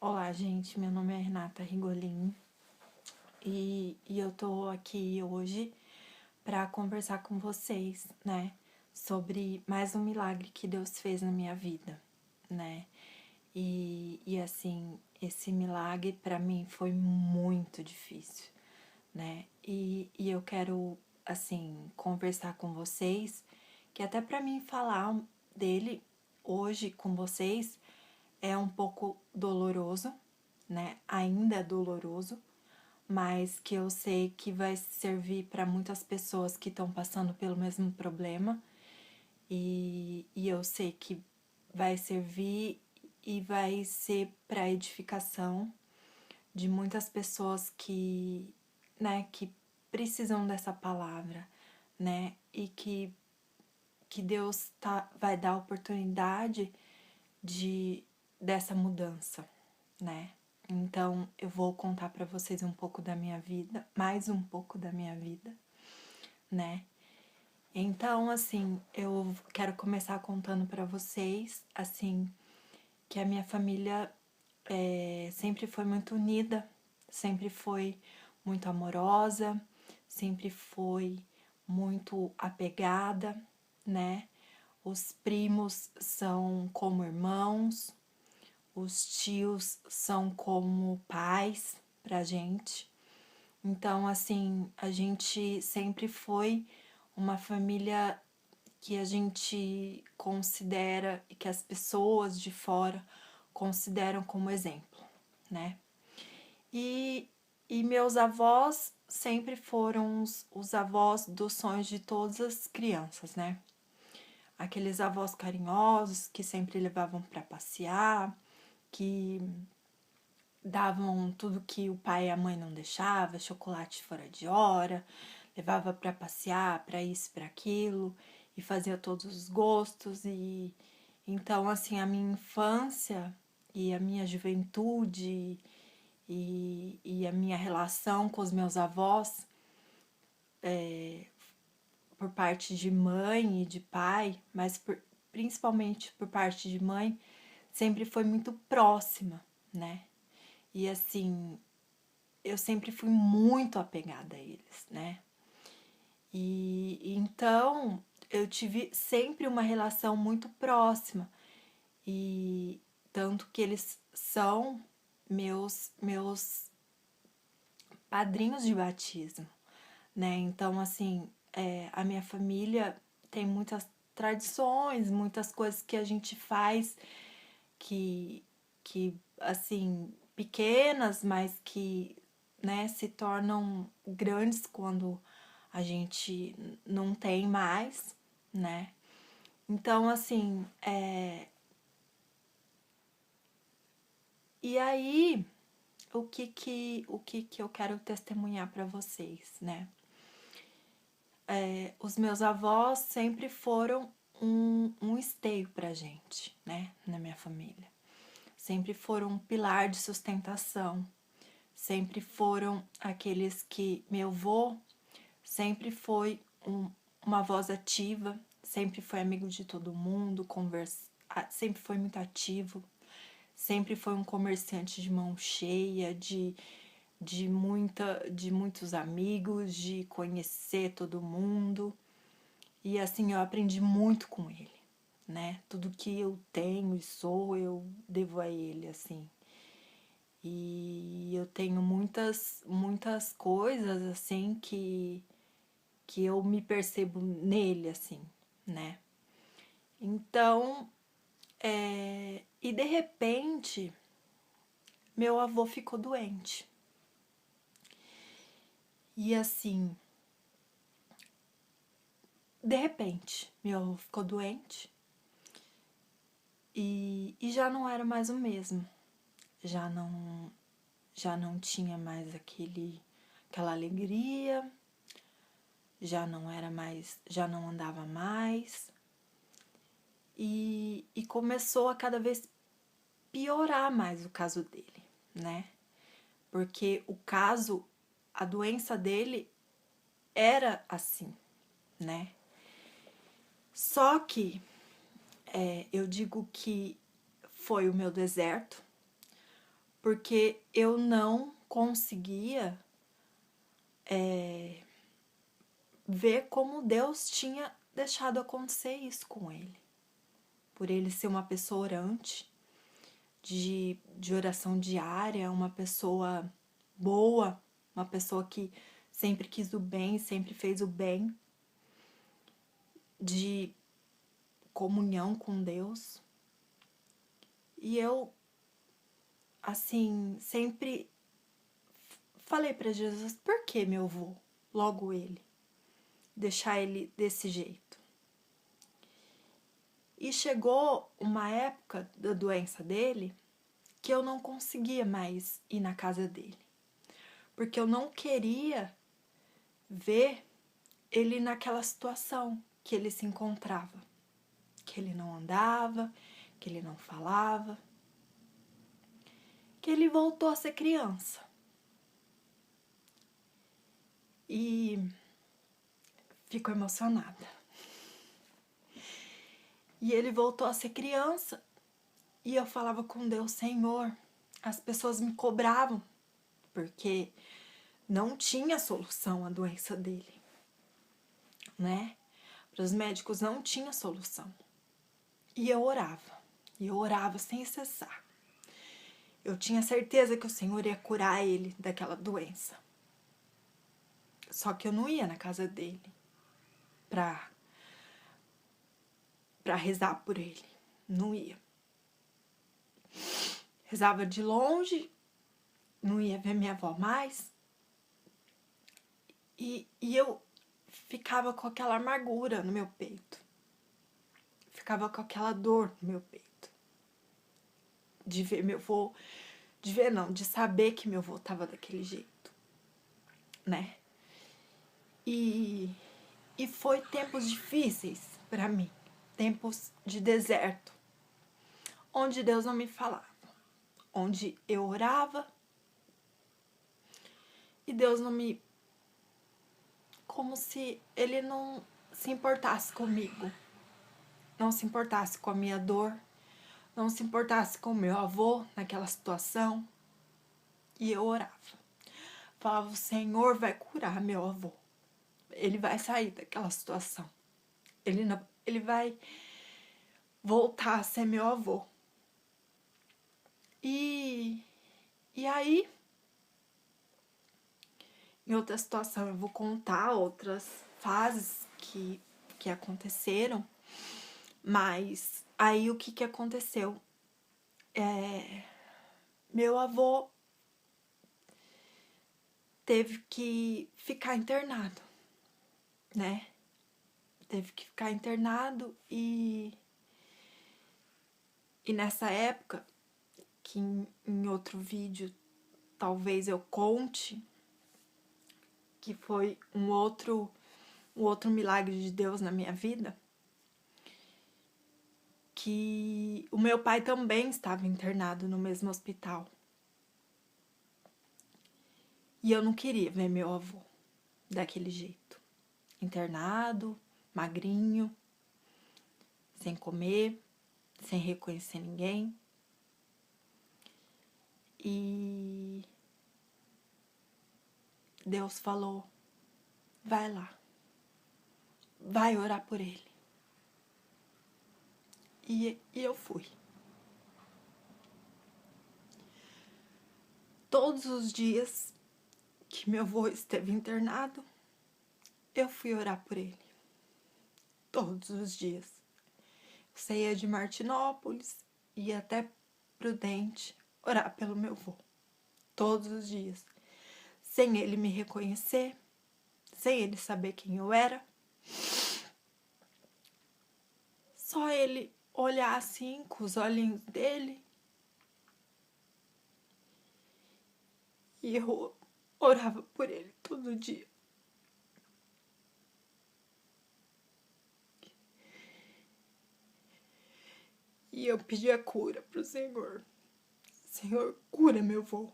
Olá, gente. Meu nome é Renata Rigolin e eu tô aqui hoje para conversar com vocês, né, sobre mais um milagre que Deus fez na minha vida, né? E assim, esse milagre para mim foi muito difícil, né? E eu quero, assim, conversar com vocês, que até para mim falar dele hoje com vocês é um pouco doloroso, né? Ainda é doloroso, mas que eu sei que vai servir para muitas pessoas que estão passando pelo mesmo problema e eu sei que vai servir e vai ser para edificação de muitas pessoas né, que precisam dessa palavra, né? E que Deus vai dar a oportunidade de dessa mudança, né? Então eu vou contar para vocês um pouco da minha vida, mais um pouco da minha vida, né? Então, assim, eu quero começar contando para vocês, assim, que a minha família sempre foi muito unida, sempre foi muito amorosa, sempre foi muito apegada, né? Os primos são como irmãos, os tios são como pais pra gente. Então, assim, a gente sempre foi uma família que a gente considera e que as pessoas de fora consideram como exemplo, né? E, e meus avós sempre foram os avós dos sonhos de todas as crianças, né? Aqueles avós carinhosos que sempre levavam para passear, que davam tudo que o pai e a mãe não deixava, chocolate fora de hora, levava para passear, para isso, para aquilo, e fazia todos os gostos. E então, assim, a minha infância e a minha juventude e a minha relação com os meus avós, por parte de mãe e de pai, mas principalmente por parte de mãe, sempre foi muito próxima, né? E assim, eu sempre fui muito apegada a eles, né? E então eu tive sempre uma relação muito próxima e tanto que eles são meus padrinhos de batismo, né? Então assim, a minha família tem muitas tradições, muitas coisas que a gente faz que que assim pequenas, mas que, né, se tornam grandes quando a gente não tem mais, né? Então, assim, e aí, o que eu quero testemunhar para vocês, né? Os meus avós sempre foram um esteio pra gente, né? Na minha família. Sempre foram um pilar de sustentação. Sempre foram aqueles que meu avô sempre foi uma voz ativa, sempre foi amigo de todo mundo, sempre foi muito ativo, sempre foi um comerciante de mão cheia, de muitos amigos, de conhecer todo mundo. E assim, eu aprendi muito com ele, né? Tudo que eu tenho e sou, eu devo a ele, assim. E eu tenho muitas coisas, assim, que eu me percebo nele, assim, né? Então, e de repente, meu avô ficou doente. E assim, de repente, meu avô ficou doente e já não era mais o mesmo. Já não, já não tinha mais aquela alegria, já não era mais, já não andava mais. E começou a cada vez piorar mais o caso dele, né? Porque a doença dele era assim, né? Só que eu digo que foi o meu deserto, porque eu não conseguia ver como Deus tinha deixado acontecer isso com ele. Por ele ser uma pessoa orante, de oração diária, uma pessoa boa, uma pessoa que sempre quis o bem, sempre fez o bem, de comunhão com Deus. E eu, assim, sempre falei para Jesus, por que meu avô? Logo ele. Deixar ele desse jeito. E chegou uma época da doença dele que eu não conseguia mais ir na casa dele. Porque eu não queria ver ele naquela situação que ele se encontrava. Que ele não andava, que ele não falava. Que ele voltou a ser criança. E fico emocionada. E ele voltou a ser criança. E eu falava com Deus, Senhor, as pessoas me cobravam, porque não tinha solução a doença dele, né? Para os médicos não tinha solução. E eu orava sem cessar. Eu tinha certeza que o Senhor ia curar ele daquela doença. Só que eu não ia na casa dele pra rezar por ele. Não ia. Rezava de longe, não ia ver minha avó mais. E eu ficava com aquela amargura no meu peito. Ficava com aquela dor no meu peito. De ver meu avô... De ver não, de saber que meu avô tava daquele jeito. Né? E foi tempos difíceis pra mim. Tempos de deserto. Onde Deus não me falava. Onde eu orava e Deus não me... Como se ele não se importasse comigo. Não se importasse com a minha dor. Não se importasse com o meu avô naquela situação. E eu orava. Falava, o Senhor vai curar meu avô. Ele vai sair daquela situação. Ele vai voltar a ser meu avô. E aí, em outra situação, eu vou contar outras fases que aconteceram. Mas aí o que aconteceu? Meu avô teve que ficar internado, né? Teve que ficar internado e nessa época, que em outro vídeo talvez eu conte, que foi um outro milagre de Deus na minha vida, que o meu pai também estava internado no mesmo hospital. E eu não queria ver meu avô daquele jeito. Internado, magrinho, sem comer, sem reconhecer ninguém. E Deus falou, vai lá, vai orar por ele. E eu fui. Todos os dias que meu avô esteve internado, eu fui orar por ele. Todos os dias. Eu saía de Martinópolis, ia até Prudente orar pelo meu avô. Todos os dias. Sem ele me reconhecer, sem ele saber quem eu era. Só ele olhar assim, com os olhinhos dele. E eu orava por ele todo dia. E eu pedi a cura pro Senhor. Senhor, cura meu avô.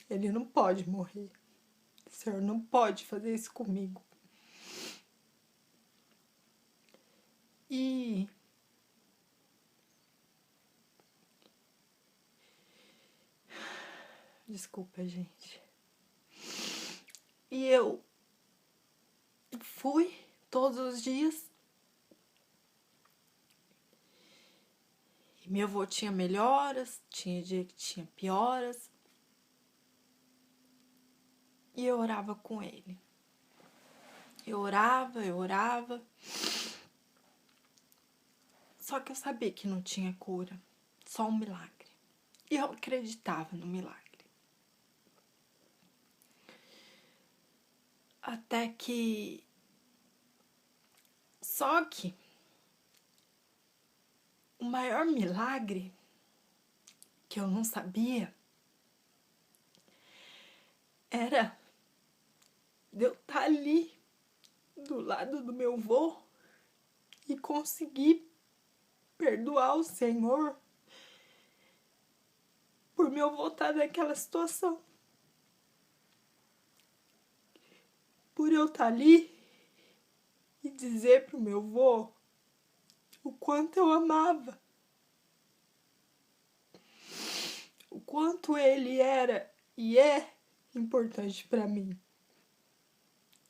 Ele não pode morrer. O Senhor não pode fazer isso comigo. E Desculpa, gente. E eu fui todos os dias. E meu avô tinha melhoras, tinha dia que tinha pioras. E eu orava com ele. Eu orava. Só que eu sabia que não tinha cura, só um milagre. E eu acreditava no milagre. Até que... Só que o maior milagre que eu não sabia era de eu estar ali do lado do meu avô e conseguir perdoar o Senhor por meu avô estar naquela situação. Por eu estar ali e dizer pro meu avô o quanto eu amava, o quanto ele era e é importante para mim.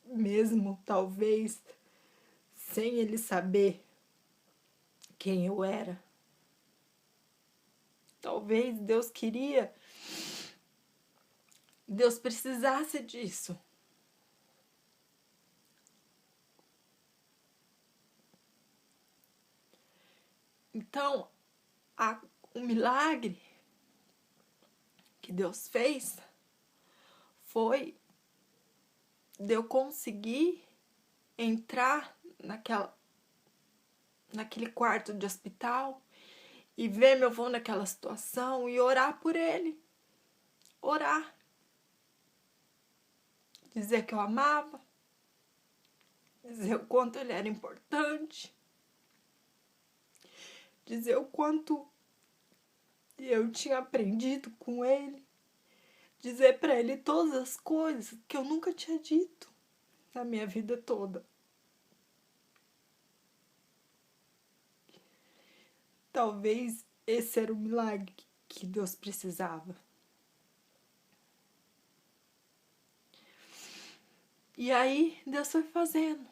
Mesmo, talvez, sem ele saber quem eu era. Talvez Deus precisasse disso. Então, o milagre que Deus fez foi de eu conseguir entrar naquele quarto de hospital e ver meu avô naquela situação e orar por ele. Orar. Dizer que eu amava. Dizer o quanto ele era importante. Dizer o quanto eu tinha aprendido com ele. Dizer para ele todas as coisas que eu nunca tinha dito na minha vida toda. Talvez esse era o milagre que Deus precisava. E aí Deus foi fazendo.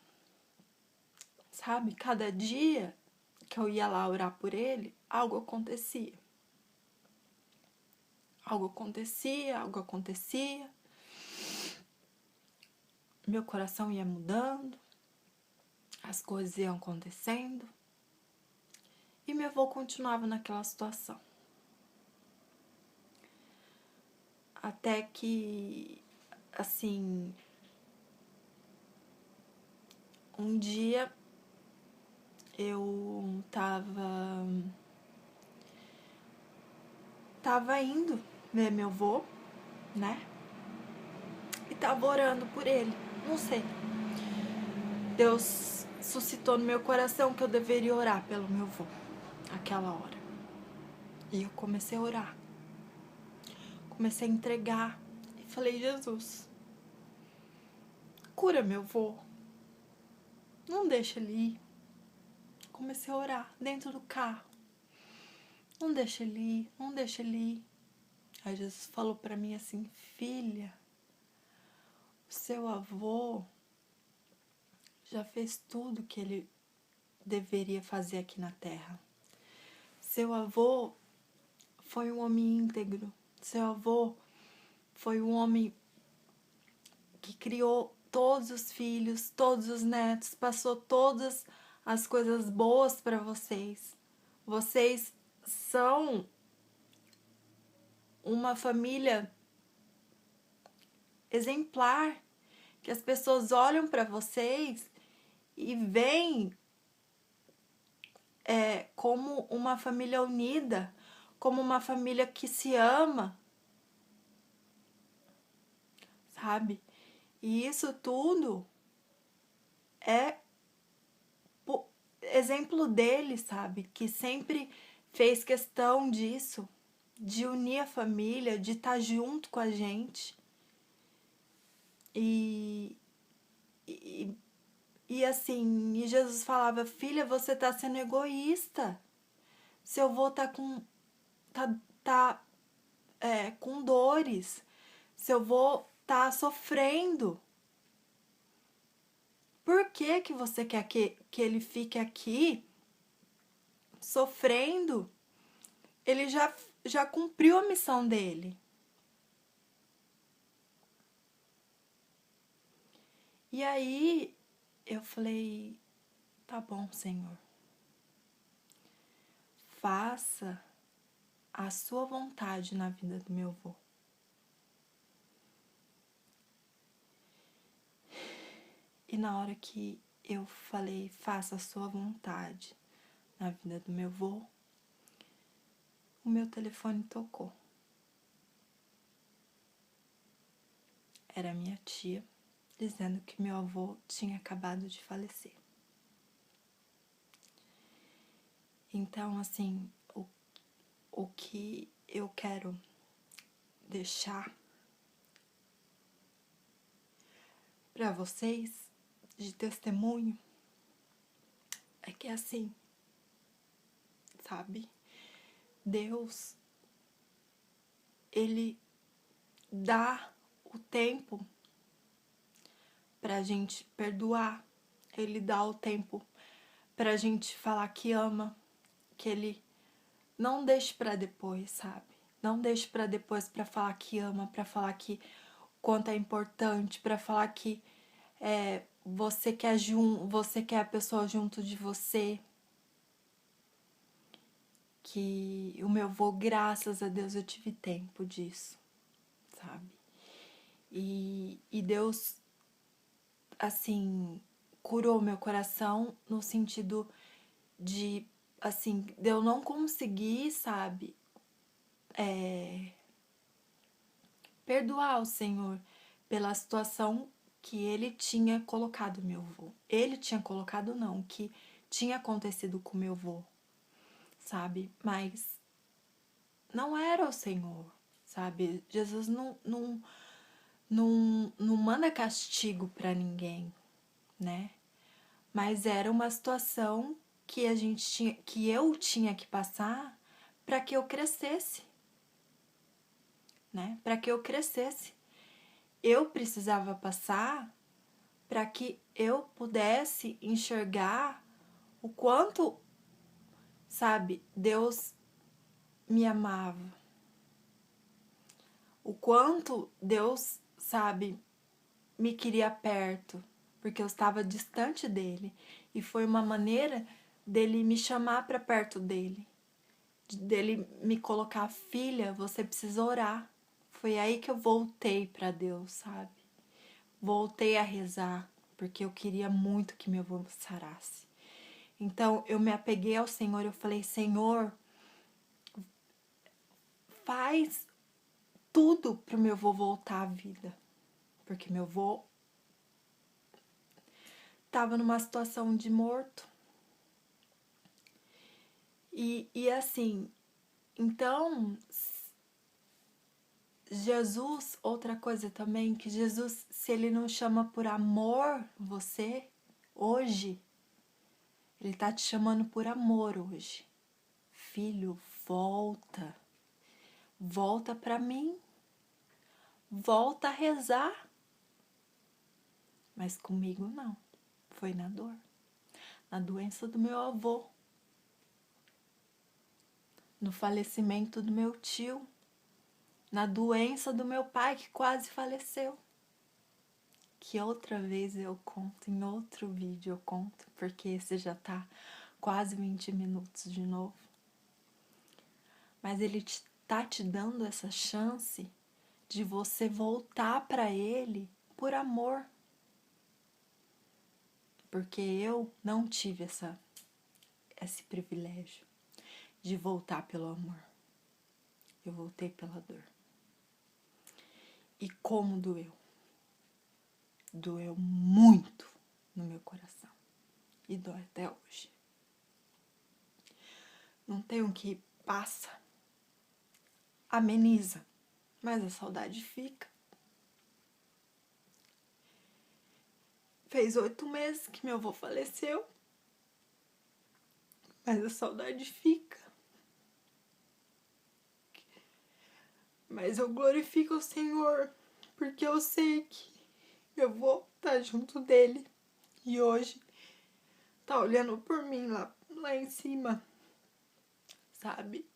Sabe? Cada dia que eu ia lá orar por ele, algo acontecia. Algo acontecia. Meu coração ia mudando. As coisas iam acontecendo. E meu avô continuava naquela situação. Até que, assim, um dia eu tava indo ver meu avô, né? E tava orando por ele. Não sei. Deus suscitou no meu coração que eu deveria orar pelo meu avô aquela hora. E eu comecei a orar. Comecei a entregar. E falei, Jesus, cura meu avô. Não deixa ele ir. Comecei a orar dentro do carro. Não deixa ele ir, não deixa ele ir. Aí Jesus falou pra mim assim, filha, o seu avô já fez tudo que ele deveria fazer aqui na terra. Seu avô foi um homem íntegro. Seu avô foi um homem que criou todos os filhos, todos os netos, passou todas as coisas boas para vocês. Vocês são uma família exemplar, que as pessoas olham para vocês e veem como uma família unida, como uma família que se ama, sabe? E isso tudo é exemplo dele, sabe? Que sempre fez questão disso, de unir a família, de estar junto com a gente. E assim, e Jesus falava, filha, você tá sendo egoísta. Seu avô tá com dor. dores, se eu vou estar sofrendo? Por que você quer que ele fique aqui sofrendo? Ele já cumpriu a missão dele. E aí eu falei, tá bom, Senhor. Faça a sua vontade na vida do meu avô. E na hora que eu falei, faça a sua vontade na vida do meu avô, o meu telefone tocou. Era minha tia dizendo que meu avô tinha acabado de falecer. Então, assim, o que eu quero deixar para vocês de testemunho é que, assim, sabe, Deus, Ele dá o tempo pra gente perdoar, Ele dá o tempo pra gente falar que ama, que Ele não deixe pra depois, sabe? Não deixe pra depois pra falar que ama, pra falar que quanto é importante, pra falar que você quer a pessoa junto de você. Que o meu avô, graças a Deus, eu tive tempo disso, sabe? E Deus, assim, curou meu coração no sentido de, assim, de eu não conseguir, sabe, perdoar o Senhor pela situação que Ele tinha colocado meu avô. Ele tinha colocado, não, que tinha acontecido com meu avô, sabe? Mas não era o Senhor, sabe? Jesus não manda castigo pra ninguém, né? Mas era uma situação que eu tinha que passar para que eu crescesse, né? Para que eu crescesse. Eu precisava passar para que eu pudesse enxergar o quanto, sabe, Deus me amava. O quanto Deus, sabe, me queria perto, porque eu estava distante dele. E foi uma maneira dele me chamar para perto dele. Dele me colocar, filha, você precisa orar. Foi aí que eu voltei para Deus, sabe? Voltei a rezar, porque eu queria muito que meu avô sarasse. Então, eu me apeguei ao Senhor, eu falei, Senhor, faz tudo pro meu avô voltar à vida. Porque meu avô estava numa situação de morto. E assim, então, Jesus, outra coisa também, que Jesus, se Ele não chama por amor você, hoje, Ele tá te chamando por amor hoje. Filho, volta. Volta pra mim. Volta a rezar. Mas comigo não. Foi na dor. Na doença do meu avô. No falecimento do meu tio. Na doença do meu pai que quase faleceu. Que outra vez eu conto, em outro vídeo eu conto, porque esse já tá quase 20 minutos de novo. Mas ele tá te dando essa chance de você voltar para ele por amor. Porque eu não tive esse privilégio de voltar pelo amor. Eu voltei pela dor. E como doeu. Doeu muito no meu coração. E dói até hoje. Não tem o que passa. Ameniza. Mas a saudade fica. Fez 8 meses que meu avô faleceu. Mas a saudade fica. Mas eu glorifico o Senhor, porque eu sei que eu vou estar junto dele. E hoje tá olhando por mim lá em cima, sabe?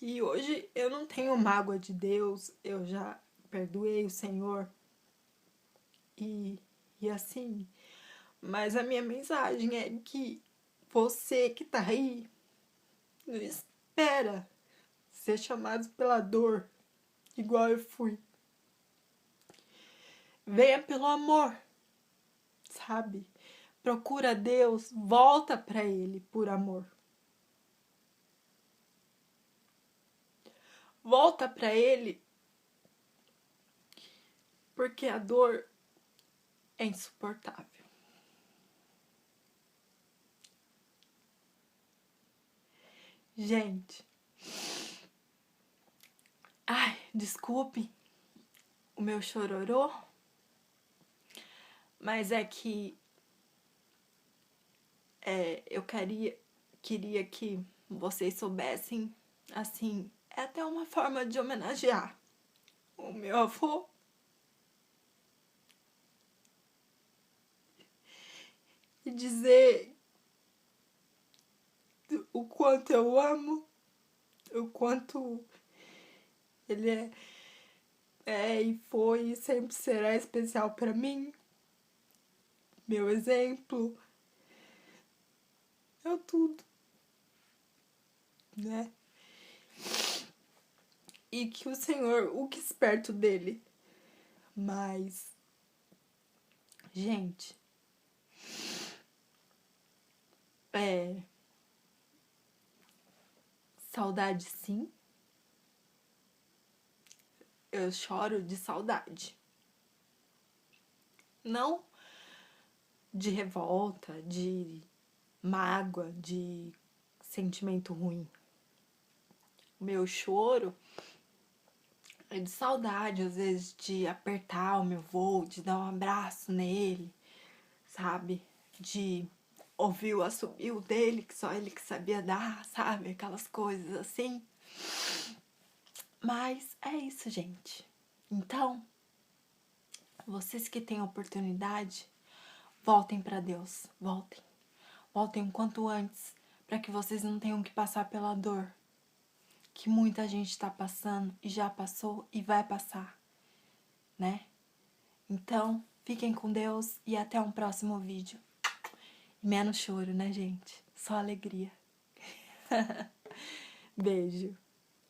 E hoje eu não tenho mágoa de Deus, eu já perdoei o Senhor. E assim, mas a minha mensagem é que você que tá aí, não espera ser chamado pela dor, igual eu fui. Venha pelo amor, sabe? Procura Deus, volta pra Ele por amor. Volta pra Ele porque a dor é insuportável. Gente, ai, desculpe o meu chororô, mas é que eu queria que vocês soubessem, assim, é até uma forma de homenagear o meu avô e dizer o quanto eu amo, o quanto ele é e foi e sempre será especial para mim. Meu exemplo é tudo, né? E que o Senhor o quis perto dele. Mas, gente, saudade sim. Eu choro de saudade. Não de revolta, de mágoa, de sentimento ruim. O meu choro é de saudade, às vezes, de apertar o meu vô, de dar um abraço nele, sabe? De ouvir o assobio dele, que só ele que sabia dar, sabe? Aquelas coisas assim. Mas é isso, gente. Então, vocês que têm oportunidade, voltem para Deus, voltem. Voltem o quanto antes, para que vocês não tenham que passar pela dor que muita gente está passando e já passou e vai passar, né? Então, fiquem com Deus e até um próximo vídeo. Menos choro, né, gente? Só alegria. Beijo.